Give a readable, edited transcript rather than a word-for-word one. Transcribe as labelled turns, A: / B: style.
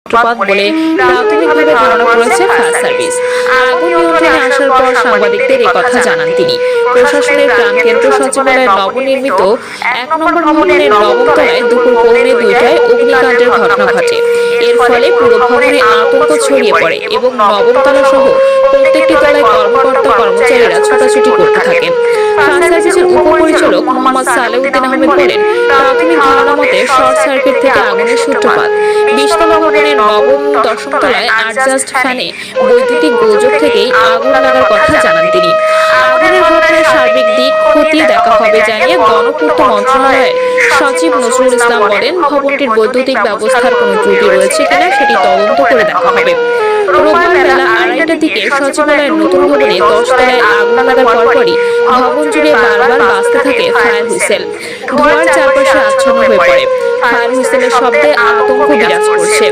A: সূত্রপাত বলে প্রাথমিকভাবে ধারণা করেছে ফায়ার সার্ভিস। আগুন নিয়ন্ত্রণে আসার পর সাংবাদিকদের একথা জানান তিনি। প্রশাসনের প্রাণকেন্দ্র সচিবালয়ের নবনির্মিত ১ নম্বর ভবনের নবম তলায় দুপুর ১:২:৩০ অগ্নিকাণ্ডের ঘটনা ঘটে। এর ফলে পুরো ভবনে আতঙ্ক ছড়িয়ে পড়ে এবং নবম তলা সহ প্রত্যেকটি তলায় কর্মকর্তা কর্মচারীরা ছোটাছুটি করতে থাকেন। ফায়ার সার্ভিসের উপপরিচালক মোহাম্মদ সালেউদ্দিন আহমেদ বলেন, প্রাথমিক ধারণা মতে শর্ট সার্কিট থেকে আগুনের সূত্রপাত। ২০ তলা ভবনের নবম দশম তলায় অ্যাডজাস্ট ফ্যানে বৈদ্যুতিক গোলযোগ থেকেই আগুন লাগার কথা জানান তিনি। আগুনের ঘটনার সার্বিক দিক খতিয়ে দেখা হবে জানিয়ে গণপূর্ত মন্ত্রণালয়ের সচিব নজরুল ইসলাম বলেন, ভবনটির বৈদ্যুতিক ব্যবস্থার কোনো ত্রুটি রয়েছে কিনা সেটি তদন্ত করে দেখা হবে। রোববার বেলা ২:৩০টার দিকে সচিবালয়ের নতুন ভবনে ১০ তলায় আগুন লাগার পরপরই ভবন জুড়ে বারবার বাজতে থাকে ফায়ার হুইসেল। ধোঁয়ার চারপাশে আচ্ছন্ন হয়ে পড়ে। ফায়ার হুইসেলের শব্দে আতঙ্ক বিরাজ করছে।